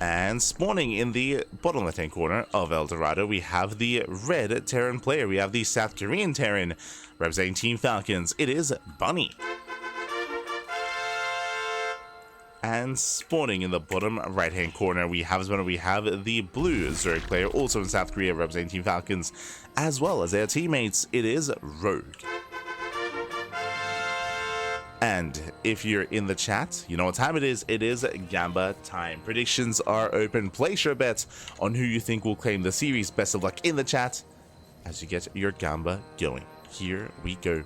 And spawning in the bottom left-hand corner of El Dorado, we have the red Terran player. We have the South Korean Terran representing Team Falcons. It is Bunny. And spawning in the bottom right-hand corner, we have the blue Zerg player, also in South Korea, representing Team Falcons, as well as their teammates. It is Rogue. And if you're in the chat, you know what time it is. It is Gamba time. Predictions are open. Place your bets on who you think will claim the series. Best of luck in the chat as you get your Gamba going. Here we go.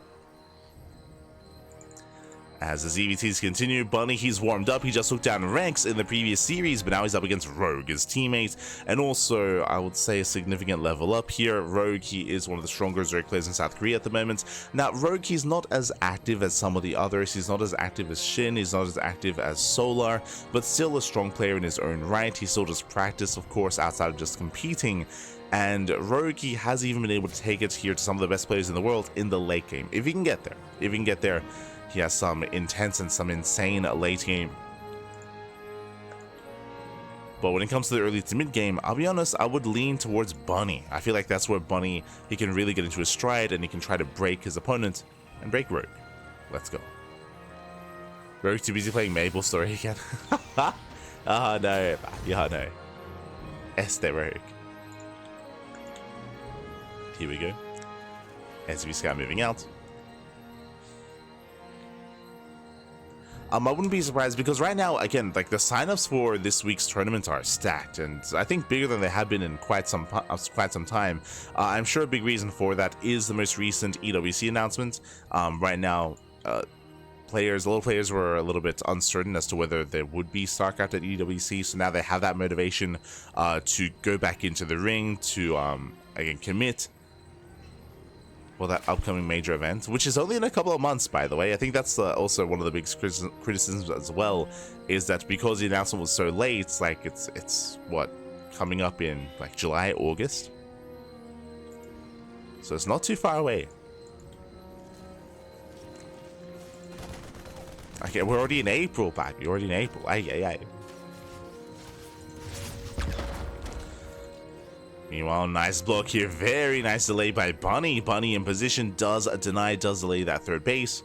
As the ZvTs continue, Bunny, he's warmed up. He just took down Rex in the previous series, but now he's up against Rogue, his teammate, and also, I would say, a significant level up here. Rogue, he is one of the stronger Zerg players in South Korea at the moment. Now, Rogue, he's not as active as some of the others. He's not as active as Shin. He's not as active as Solar, but still a strong player in his own right. He still does practice, of course, outside of just competing. And Rogue, he has even been able to take it here to some of the best players in the world in the late game. If he can get there. He has some intense and some insane late game. But when it comes to the early to mid game, I'll be honest, I would lean towards Bunny. I feel like that's where Bunny, he can really get into his stride and he can try to break his opponent and break Rogue. Let's go. Rogue too busy playing Maple Story again. Oh no, yeah no. Este Rogue. Here we go. SV Scout moving out. I wouldn't be surprised because right now, again, like the signups for this week's tournament are stacked, and I think bigger than they have been in quite some time. I'm sure a big reason for that is the most recent EWC announcement. Right now, a lot of players were a little bit uncertain as to whether there would be StarCraft at EWC, so now they have that motivation to go back into the ring to again commit. Well, that upcoming major event, which is only in a couple of months, by the way. I think that's also one of the big criticisms as well, is that because the announcement was so late, like it's what, coming up in like July, August, so it's not too far away. Okay, we're already in April, baby. We're already in April. Aye. Meanwhile, nice block here. Very nice delay by Bunny. Bunny in position does delay that third base.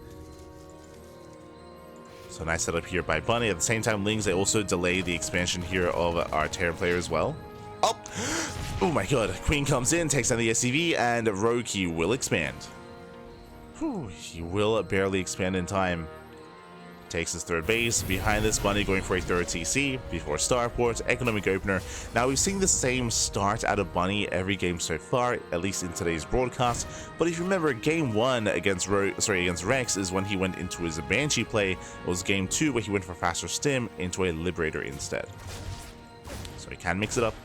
So nice setup here by Bunny. At the same time, Lings, they also delay the expansion here of our Terran player as well. Oh my god. Queen comes in, takes down the SCV, and Rogue, he will expand. Whew, he will barely expand in time. Takes his third base. Behind this, Bunny going for a third TC before Starport, economic opener. Now we've seen the same start out of Bunny every game so far, at least in today's broadcast. But if you remember, game 1 against Rex is when he went into his Banshee play. It was game 2 where he went for faster stim into a Liberator instead. So he can mix it up.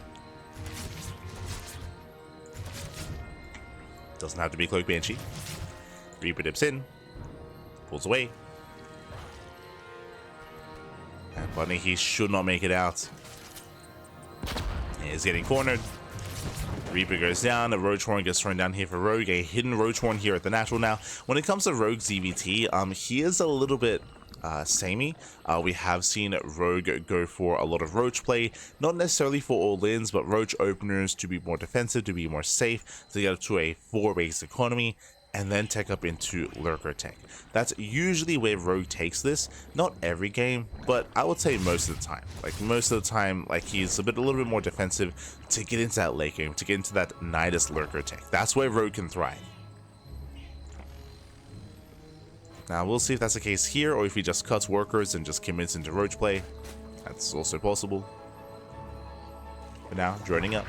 Doesn't have to be Cloak Banshee. Reaper dips in, pulls away. And Bunny, he should not make it out. He's getting cornered. Reaper goes down. A Roach Horn gets thrown down here for Rogue. A hidden Roach Horn here at the natural. Now, when it comes to Rogue ZvT, he is a little bit samey. We have seen Rogue go for a lot of Roach play, not necessarily for all lanes, but Roach openers to be more defensive, to be more safe, to get up to a 4-base economy, and then tech up into Lurker tech. That's usually where Rogue takes this. Not every game, but I would say most of the time. Like most of the time, like he's a little bit more defensive to get into that late game, to get into that Nidus Lurker tech. That's where Rogue can thrive. Now we'll see if that's the case here, or if he just cuts workers and just commits into Roach play. That's also possible. But now, droning up.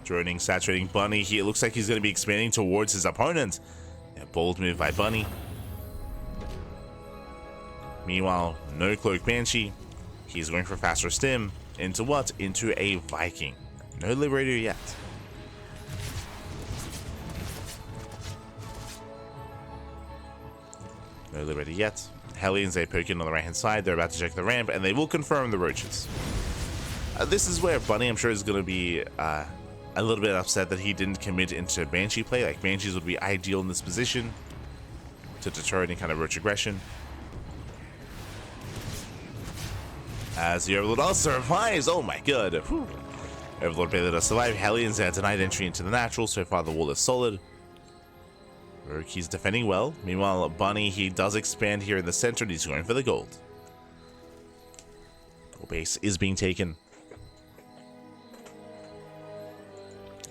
Droning, saturating Bunny. It looks like he's going to be expanding towards his opponent. Yeah, bold move by Bunny. Meanwhile, no Cloak Banshee. He's going for faster stim. Into what? Into a Viking. No Liberator yet. No Liberator yet. Hellions, they poke in on the right hand side. They're about to check the ramp, and they will confirm the Roaches. This is where Bunny, I'm sure, is going to be a little bit upset that he didn't commit into Banshee play. Like, Banshees would be ideal in this position to deter any kind of Roach aggression. As the Overlord also survives. Oh my god. Whew. Overlord Baylor does survive. Hellions are denied entry into the natural. So far the wall is solid. Rogue, he's defending well. Meanwhile, Bunny, he does expand here in the center and he's going for the gold. Gold base is being taken.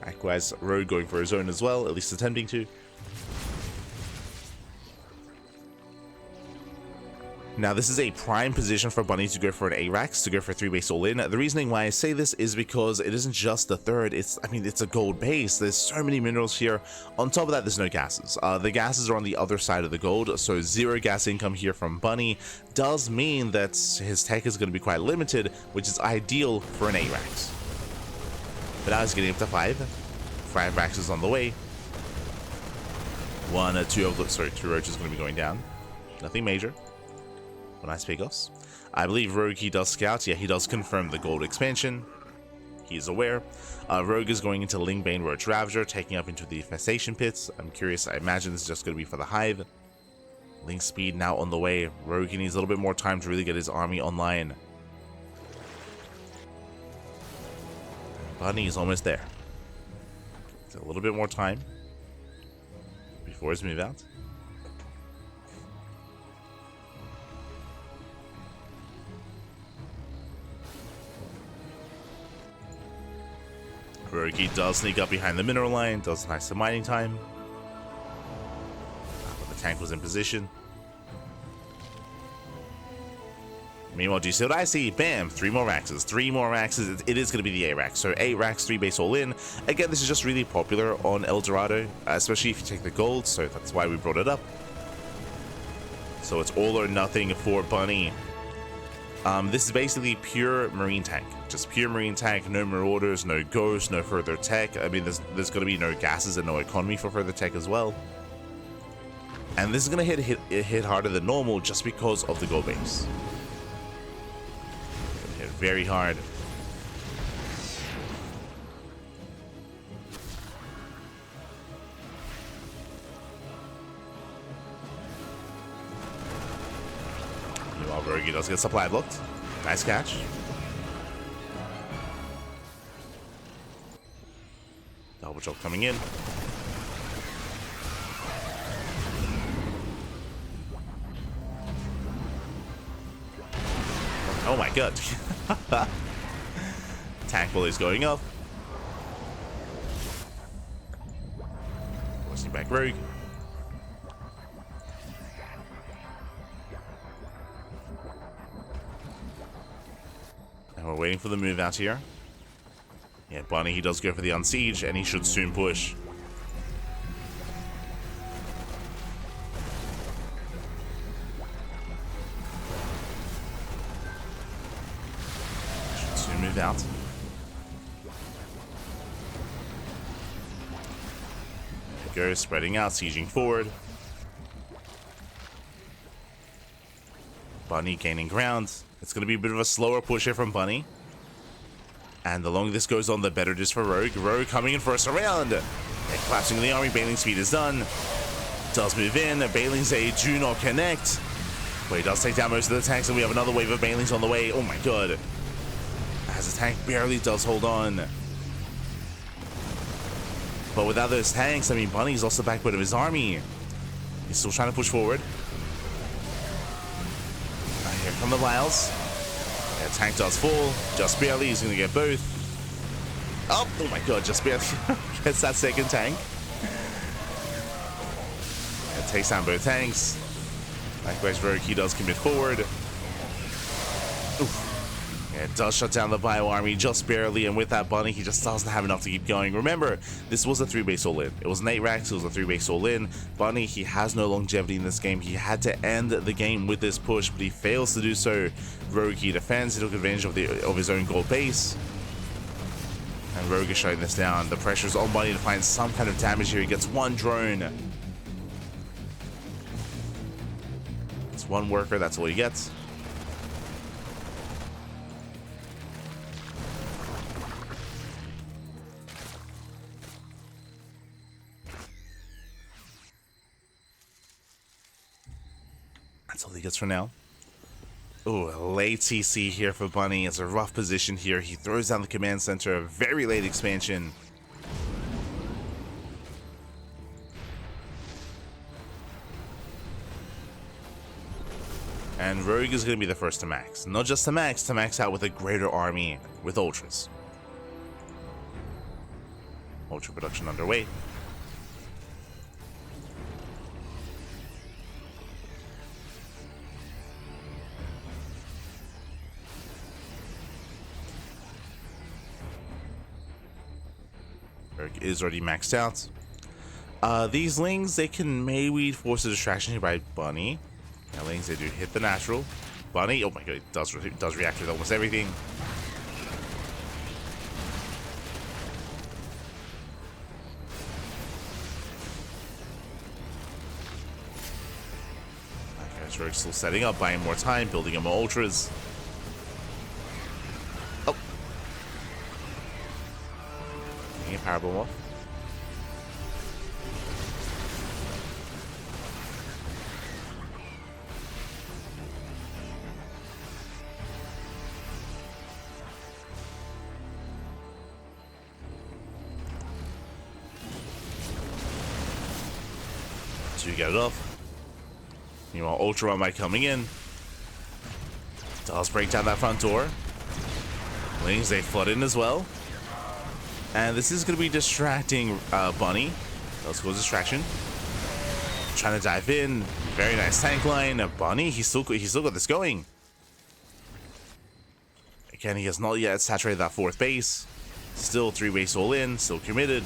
Likewise, Rogue going for his own as well, at least attempting to. Now, this is a prime position for Bunny to go for an ARAX, to go for a 3-base all-in. The reasoning why I say this is because it isn't just the third, it's a gold base. There's so many minerals here. On top of that, there's no gases. The gases are on the other side of the gold, so 0 gas income here from Bunny does mean that his tech is going to be quite limited, which is ideal for an ARAX. But now he's getting up to 5. 5 Raxes on the way. 2 roaches going to be going down. Nothing major. A nice Pegos. I believe Rogue, he does scout. Yeah, he does confirm the gold expansion. He is aware. Rogue is going into Lingbane Roach Ravager, taking up into the infestation pits. I'm curious. I imagine this is just going to be for the hive. Link speed now on the way. Rogue, he needs a little bit more time to really get his army online. Bunny is almost there. It's a little bit more time before his move out. Rogue does sneak up behind the mineral line, does nice mining time. When the tank was in position. Meanwhile, do you see what I see? Bam! 3 more Raxes. 3 more Raxes. It is going to be the A-Rax. So 8 Rax, 3 base all in. Again, this is just really popular on El Dorado, especially if you take the gold, so that's why we brought it up. So it's all or nothing for Bunny. This is basically pure marine tank. Just pure marine tank, no marauders, no ghosts, no further tech. I mean, there's going to be no gases and no economy for further tech as well. And this is going to hit harder than normal just because of the gold base. Hit very hard. Meanwhile, Rogi does get supply blocked. Nice catch. Double chop coming in. Oh my god. Tank bully is going up. Forcing back Rogue. And we're waiting for the move out here. Yeah, Bunny, he does go for the unsiege, and he should soon push. Should soon move out. There it goes, spreading out, sieging forward. Bunny gaining ground. It's going to be a bit of a slower push here from Bunny. And the longer this goes on, the better it is for Rogue. Rogue coming in for a surround. And collapsing the army. Bailing speed is done. Does move in. Bailings, they do not connect. But he does take down most of the tanks, and we have another wave of Bailings on the way. Oh my god. As the tank barely does hold on. But without those tanks, I mean, Bunny's lost the backbone of his army. He's still trying to push forward. Here come the vials. Yeah, tank does fall. Just barely. He's going to get both. Oh my god, just barely gets that second tank. Yeah, takes down both tanks. Likewise, Rogue, he does commit forward. Oof. Yeah, it does shut down the bio army just barely, and with that Bunny, he just doesn't have enough to keep going. Remember, this was a 3-base all-in. It was an 8-Rax, it was a 3-base all-in. Bunny, he has no longevity in this game. He had to end the game with this push, but he fails to do so. Rogue, he defends, he took advantage of his own gold base. And Rogue is shutting this down. The pressure's on Bunny to find some kind of damage here. He gets 1 drone. It's 1 worker, that's all he gets. That's all he gets for now. Oh, a late CC here for Bunny. It's a rough position here. He throws down the command center. Very late expansion. And Rogue is going to be the first to max. Not just to max out with a greater army with Ultras. Ultra production underway. Rogue is already maxed out. These Lings, they can maybe force a distraction here by Bunny. Now Lings, they do hit the natural. Bunny, oh my god, it does react with almost everything. Okay, Rogue's still setting up, buying more time, building up more Ultras. Oh. Getting a Powerbomb off. To get it off. Meanwhile, Ultra might coming in. Does break down that front door. Lings, they flood in as well. And this is going to be distracting Bunny. Does cause distraction. Trying to dive in. Very nice tank line. Bunny, he's still got this going. Again, he has not yet saturated that fourth base. Still 3 base all in. Still committed.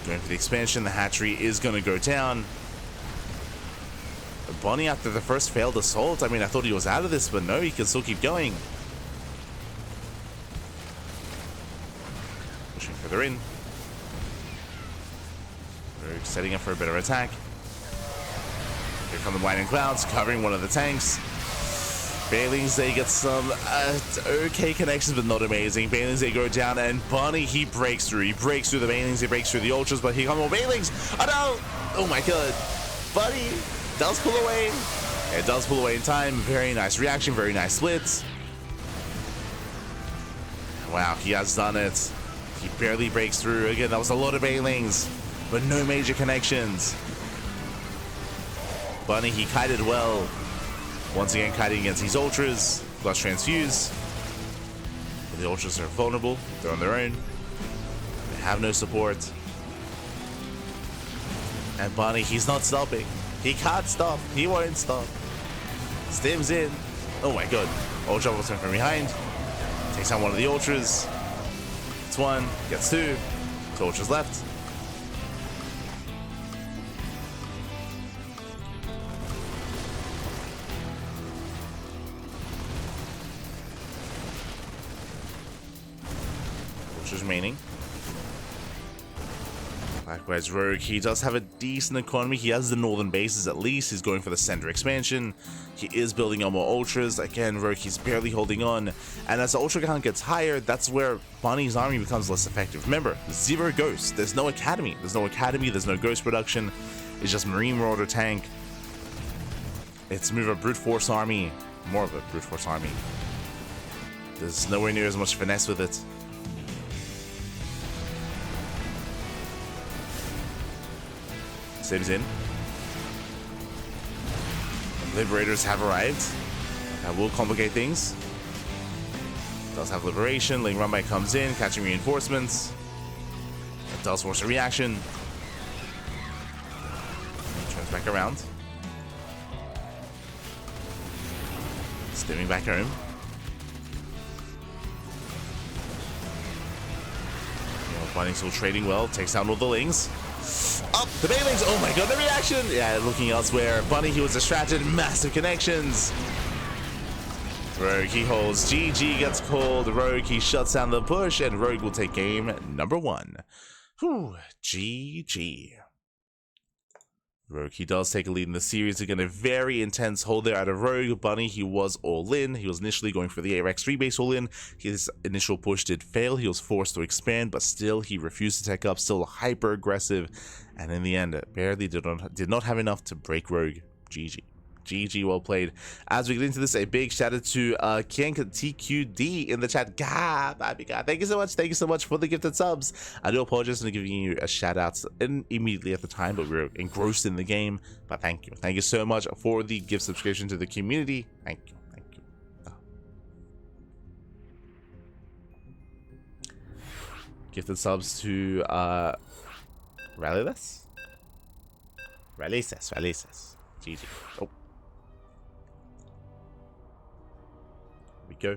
Going for the expansion, the hatchery is going to go down. Bunny, after the first failed assault, I mean, I thought he was out of this, but no, he can still keep going. Pushing further in. We're setting up for a better attack. Here come the lightning clouds, covering one of the tanks. Banelings, they get some okay connections, but not amazing. Banelings, they go down, and Bunny, he breaks through. He breaks through the Banelings, he breaks through the Ultras, but here come more Banelings. Oh no! Oh my god. Bunny does pull away. It does pull away in time. Very nice reaction, very nice splits. Wow, he has done it. He barely breaks through. Again, that was a lot of Banelings, but no major connections. Bunny, he kited well. Once again, kiting against these Ultras, plus transfuse. But the Ultras are vulnerable, they're on their own. They have no support. And Bunny, he's not stopping. He can't stop, he won't stop. Stims in. Oh my god. Ultra will turn from behind. Takes out one of the Ultras. Gets one, gets two. 2 Ultras left. Remaining. Likewise, Rogue, he does have a decent economy. He has the northern bases at least. He's going for the center expansion. He is building on more Ultras. Again, Rogue, he's barely holding on. And as the Ultra count gets higher, that's where Bunny's army becomes less effective. Remember, 0 Ghosts. There's no academy. There's no Ghost production. It's just Marine Marauder tank. It's more of a brute force army. There's nowhere near as much finesse with it. Saves in. Liberators have arrived. That will complicate things. Does have liberation. Ling Runby comes in, catching reinforcements. It does force a reaction. Turns back around. Stimming back home. Bunny still trading well. Takes down all the Lings. Up the Banelings. Oh my god, the reaction. Yeah, looking elsewhere. Bunny, he was distracted. Massive connections. Rogue, he holds. GG gets called. Rogue, he shuts down the push, and Rogue will take game number 1. Whew, GG. Rogue, he does take a lead in the series. Again, a very intense hold there out of Rogue. Bunny, he was all in. He was initially going for the ARX 3 base all in. His initial push did fail. He was forced to expand, but still, he refused to take up. Still hyper aggressive. And in the end, barely did not have enough to break Rogue. GG. GG, well played. As we get into this, a big shout out to KrankTQD in the chat. God, thank you so much. Thank you so much for the gifted subs. I do apologize for giving you a shout out immediately at the time, but we were engrossed in the game. But thank you. Thank you so much for the gift subscription to the community. Thank you. Thank you. Gifted subs to Rallyles. GG. Oh. Here we go.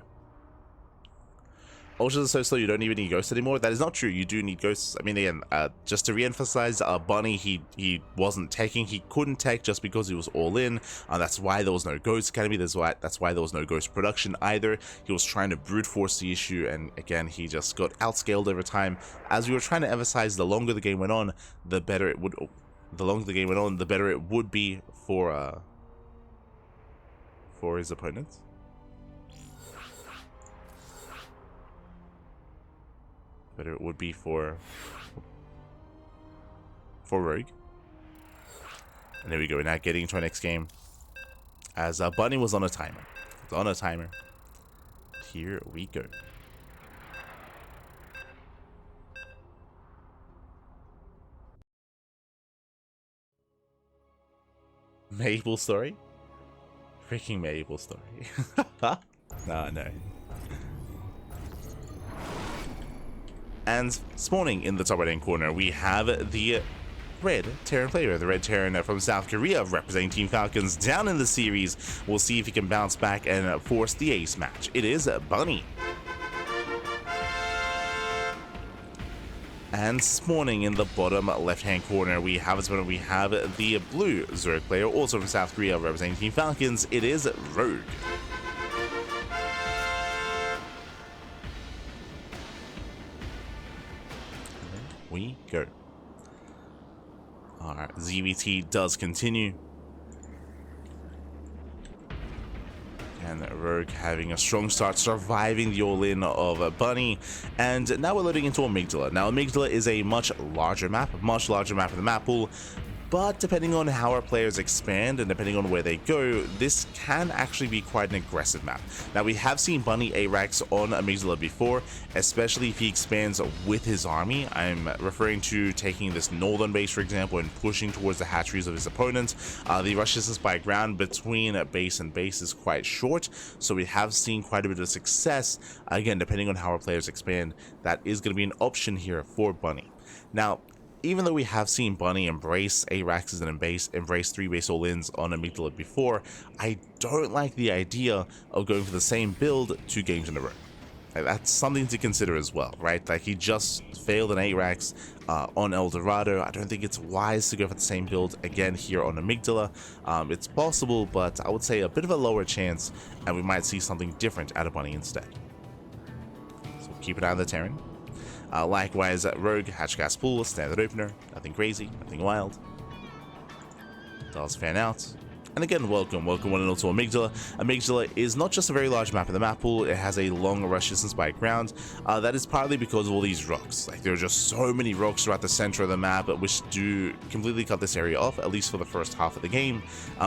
Ultras are so slow you don't even need ghosts anymore. That is not true. You do need ghosts. I mean, again, just to re-emphasize, Bunny, he wasn't teching. He couldn't tech just because he was all in. That's why there was no Ghost Academy. That's why there was no Ghost production either. He was trying to brute force the issue, and again, he just got outscaled over time. As we were trying to emphasize, the longer the game went on, the better it would. The longer the game went on, the better it would be for his opponents. Better it would be for Rogue. And there we go. We're now getting into our next game. As Bunny was on a timer. It's on a timer. Here we go. Maple story? Freaking Maple story. No. And spawning in the top right hand corner, we have the red Terran player, the red Terran from South Korea, representing Team Falcons down in the series. We'll see if he can bounce back and force the ace match. It is Bunny. And spawning in the bottom left-hand corner, we have the blue Zerg player, also from South Korea, representing Team Falcons. It is Rogue. We go. Alright, ZvT does continue. And Rogue having a strong start, surviving the all-in of Bunny. And now we're loading into Amygdala. Now, Amygdala is a much larger map in the map pool. But depending on how our players expand and depending on where they go, this can actually be quite an aggressive map. Now, we have seen Bunny ARAX on Amygdala before, especially if he expands with his army. I'm referring to taking this northern base, for example, and pushing towards the hatcheries of his opponent. The rush distance by ground between base and base is quite short, so we have seen quite a bit of success. Again, depending on how our players expand, that is going to be an option here for Bunny. Now, even though we have seen Bunny embrace ARAXs and embrace 3 base all-ins on Amygdala before, I don't like the idea of going for the same build 2 games in a row. Like, that's something to consider as well, right? Like, he just failed an ARAX on El Dorado. I don't think it's wise to go for the same build again here on Amygdala. It's possible, but I would say a bit of a lower chance, and we might see something different out of Bunny instead. So keep an eye on the Terran. Likewise, Rogue, Hatchcast Pool, standard opener, nothing crazy, nothing wild. Does fan out. And again, welcome one and all to Amygdala. Amygdala is not just a very large map in the map pool, it has a long rush distance by ground. That is partly because of all these rocks. Like, there are just so many rocks throughout the center of the map, which do completely cut this area off, at least for the first half of the game.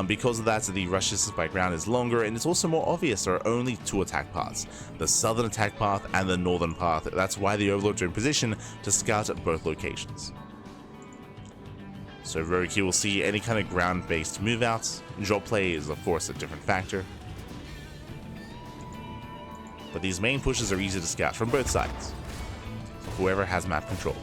Because of that, the rush distance by ground is longer, and it's also more obvious. There are only 2 attack paths, the southern attack path and the northern path. That's why the Overlords are in position to scout at both locations. So Rogue here will see any kind of ground-based move-outs. Drop play is, of course, a different factor. But these main pushes are easy to scout from both sides. Whoever has map control.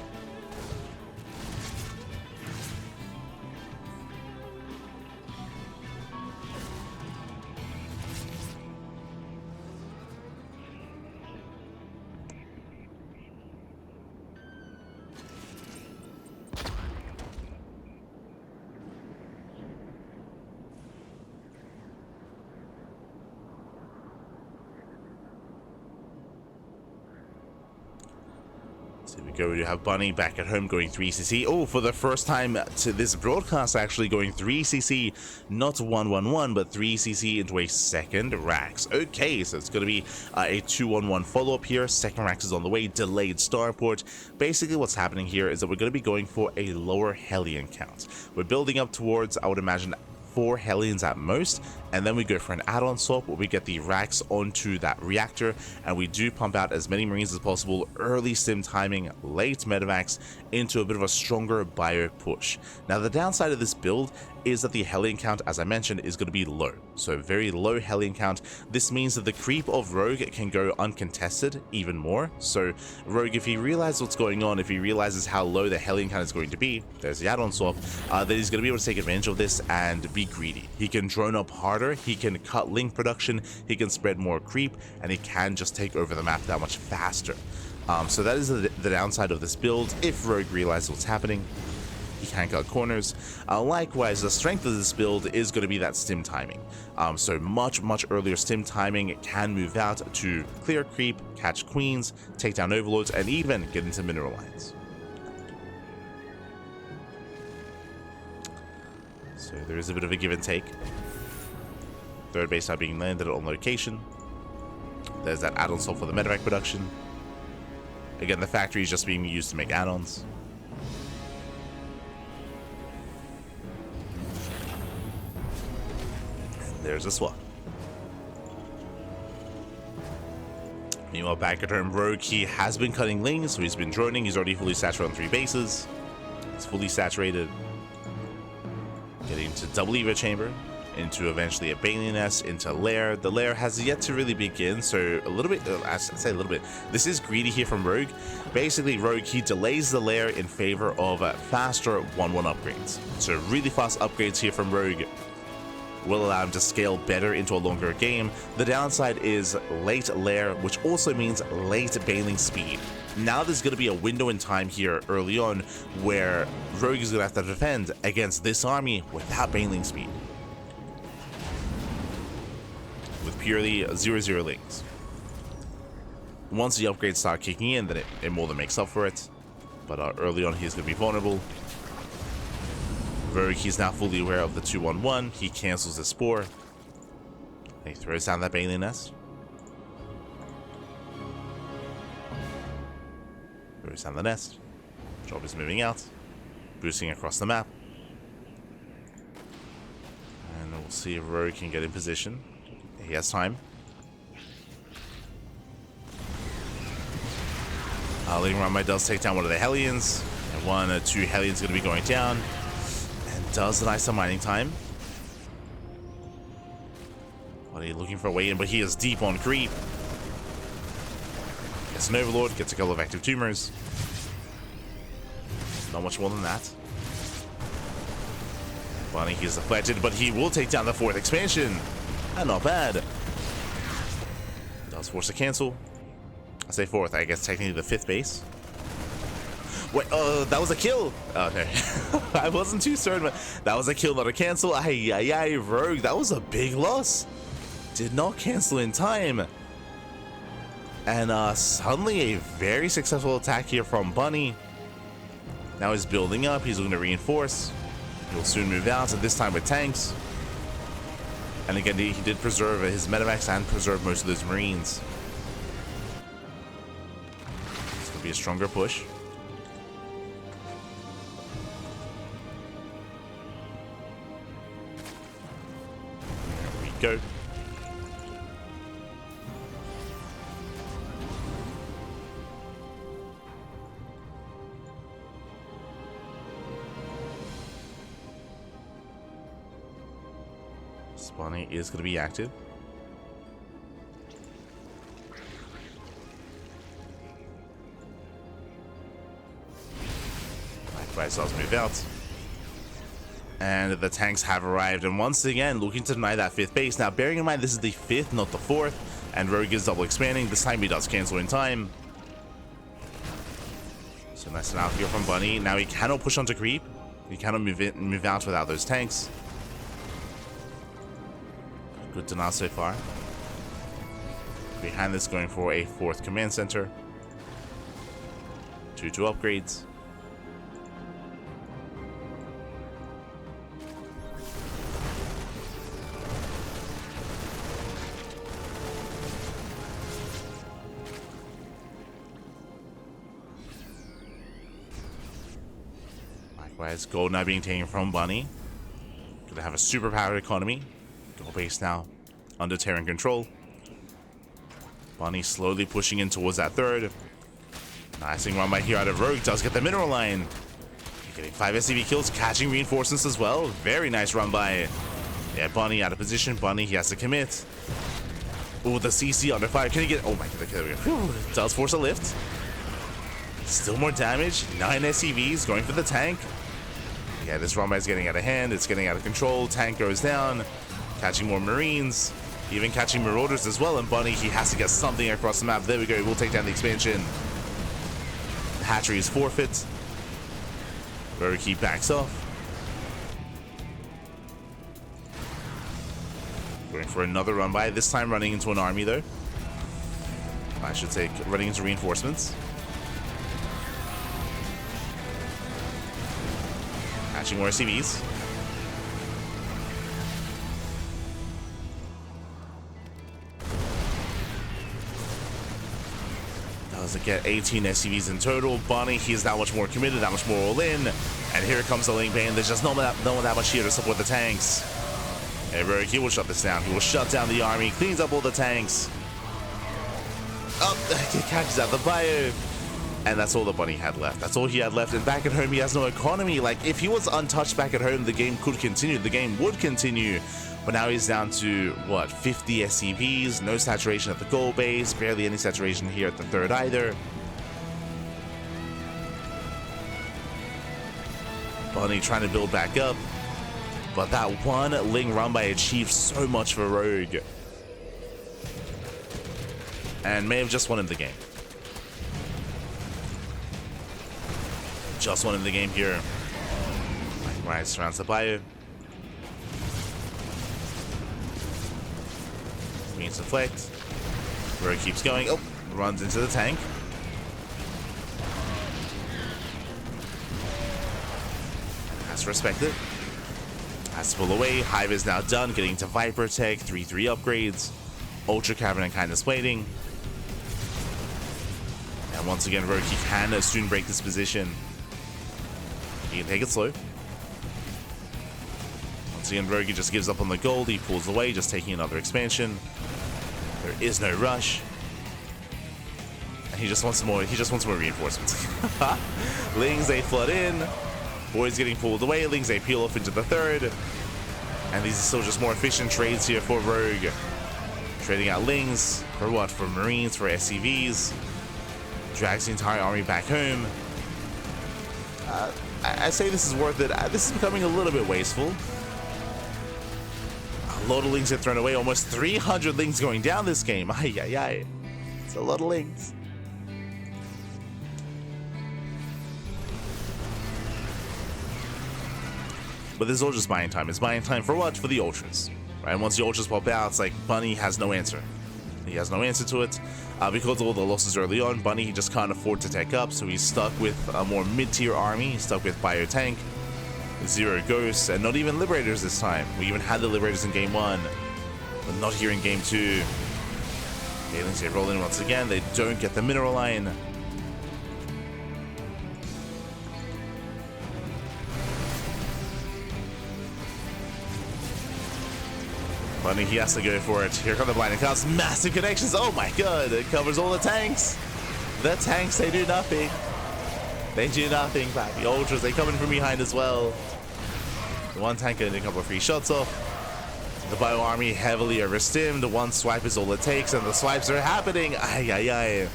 So here we go, we have Bunny back at home going 3cc. Oh, for the first time to this broadcast, actually going 3cc, not 111, but 3cc into a second Rax. Okay, so it's going to be a 2-1-1 follow-up here. Second Rax is on the way, delayed starport. Basically, what's happening here is that we're going to be going for a lower Hellion count. We're building up towards, I would imagine, 4 Hellions at most, and then we go for an add-on swap where we get the racks onto that reactor, and we do pump out as many Marines as possible, early stim timing, late medevacs, into a bit of a stronger bio push. Now the downside of this build is that the Hellion count, as I mentioned, is going to be low. So very low Hellion count. This means that the creep of Rogue can go uncontested even more. So Rogue, if he realizes what's going on, if he realizes how low the Hellion count is going to be, there's the add-on swap, then he's going to be able to take advantage of this and be greedy. He can drone up harder, he can cut link production, he can spread more creep, and he can just take over the map that much faster. So that is the downside of this build. If Rogue realizes what's happening, he can cut corners. Likewise, the strength of this build is going to be that stim timing. So much earlier stim timing. It can move out to clear creep, catch queens, take down overlords, and even get into mineral lines. So there is a bit of a give and take. Third base now being landed on location. There's that add-on swap for the medevac production. Again, the factory is just being used to make add-ons. There's a swap. Meanwhile, back at home, Rogue, he has been cutting links, so he's been droning. He's already fully saturated on 3 bases. He's fully saturated. Getting to double Evo chamber, into eventually a Bailey nest, into lair. The lair has yet to really begin, so a little bit, I say a little bit, this is greedy here from Rogue. Basically, Rogue, he delays the lair in favor of faster 1-1 upgrades. So really fast upgrades here from Rogue will allow him to scale better into a longer game. The downside is late lair, which also means late bailing speed. Now there's going to be a window in time here early on where Rogue is going to have to defend against this army without bailing speed, with purely 0-0 links. Once the upgrades start kicking in, then it more than makes up for it. But early on, he's going to be vulnerable. Rogue, he's now fully aware of the 2-1-1. He cancels the spore. He throws down that Bailey nest. Throws down the nest. Job is moving out, boosting across the map. And we'll see if Rogue can get in position. He has time. Leading around my does take down one of the Hellions. And 1 or 2 Hellions going to be going down. Does deny some mining time. Wardi looking for a way in, but he is deep on creep. Gets an overlord, gets a couple of active tumors. Not much more than that. Bunny, he's deflected, but he will take down the 4th expansion. And not bad. Does force a cancel. I say 4th, I guess technically the 5th base. Wait, that was a kill. Oh, no. I wasn't too certain, but that was a kill, not a cancel. Ay, Rogue, that was a big loss. Did not cancel in time. And suddenly a very successful attack here from Bunny. Now he's building up. He's looking to reinforce. He'll soon move out, and this time with tanks. And again, he did preserve his medevacs and preserve most of those Marines. It's going to be a stronger push. Go. Spawning is going to be active. Likewise, does move out. And the tanks have arrived, and once again looking to deny that 5th base. Now bearing in mind this is the 5th, not the 4th, and Rogue is double expanding. This time he does cancel in time. So nice and out here from Bunny. Now he cannot push onto creep. He cannot move out without those tanks. Good deny so far. Behind this, going for a 4th command center. 2 upgrades. Likewise, gold now being taken from Bunny. Gonna to have a superpowered economy. Goal base now under Terran control. Bunny slowly pushing in towards that third. Nice thing run by here out of Rogue. Does get the mineral line. Getting 5 SCV kills, catching reinforcements as well. Very nice run by. Yeah, Bunny out of position. Bunny, he has to commit. Oh, the CC under fire. Can he get? Oh my god, there we go. Does force a lift. Still more damage. 9 SCVs going for the tank. Yeah, this run by is getting out of hand. It's getting out of control. Tank goes down. Catching more Marines. Even catching Marauders as well. And Bunny, he has to get something across the map. There we go. We'll take down the expansion. The hatchery is forfeit. Rogue backs off. Going for another run by. This time running into an army though. I should say running into reinforcements. Catching more CVs. Does it get 18 SCVs in total? Bunny, he's that much more committed, that much more all in. And here comes the Link Bane. There's just no one that much here to support the tanks. Hey, Rogue, he will shut this down. He will shut down the army, cleans up all the tanks. Oh, he catches out the bio. And that's all the Bunny had left. That's all he had left. And back at home, he has no economy. Like, if he was untouched back at home, the game could continue. The game would continue. But now he's down to, what, 50 SCVs, no saturation at the goal base, barely any saturation here at the third either. Bunny trying to build back up. But that one Ling run by achieved so much for Rogue. And may have just won him the game. Just won him the game here. Right, surrounds the bio. Means deflect. Rogue keeps going. Oh, runs into the tank. Has to respect it. Has to pull away. Hive is now done. Getting to Viper Tech. 3-3 upgrades. Ultra Cavern and Kindness waiting. And once again, Rogue can soon break this position. He can take it slow. Once again, Rogue just gives up on the gold. He pulls away, just taking another expansion. There is no rush. And he just wants more. He just wants more reinforcements. Lings, they flood in. Boys getting pulled away. Lings, they peel off into the third. And these are still just more efficient trades here for Rogue. Trading out Lings for what? For Marines, for SCVs. Drags the entire army back home. I say this is worth it. This is becoming a little bit wasteful. A lot of Lings get thrown away. Almost 300 Lings going down this game. Ay, ay, ay. It's a lot of Lings. But this is all just buying time. It's buying time for what? For the Ultras. Right? And once the Ultras pop out, it's like Bunny has no answer. He has no answer to it. Because of all the losses early on, Bunny, he just can't afford to tech up, so he's stuck with a more mid-tier army. He's stuck with Bio Tank, Zero Ghosts, and not even Liberators this time. We even had the Liberators in Game 1, but not here in Game 2. Aliens, they roll in once again. They don't get the mineral line. Bunny, he has to go for it. Here come the blinding clouds. Massive connections. Oh my god. It covers all the tanks. The tanks, they do nothing. They do nothing, but the Ultras, they come in from behind as well. The one tank getting a couple of free shots off. The Bio Army heavily overstimmed. One swipe is all it takes, and the swipes are happening. Ay, ay, ay.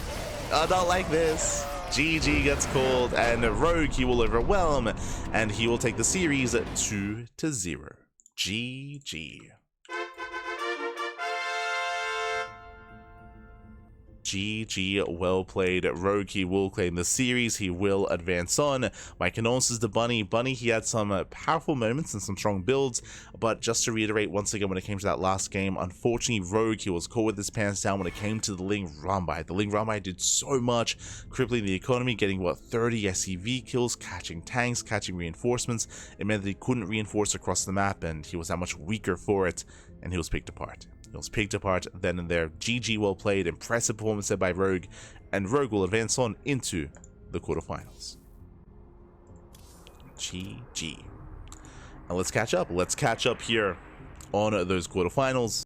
Not like this. GG gets called, and Rogue, he will overwhelm, and he will take the series 2-0. GG. GG, well played. Rogue, he will claim the series. He will advance on. My condolences to Bunny. Bunny, he had some powerful moments and some strong builds, but just to reiterate once again, when it came to that last game, unfortunately, Rogue, he was caught with his pants down when it came to the Ling Rambai. The Ling Rambai did so much, crippling the economy, getting, what, 30 SCV kills, catching tanks, catching reinforcements. It meant that he couldn't reinforce across the map, and he was that much weaker for it, and he was picked apart. He was picked apart then and there. GG, well played. Impressive performance there by Rogue, and Rogue will advance on into the quarterfinals. GG. And let's catch up. Let's catch up here on those quarterfinals.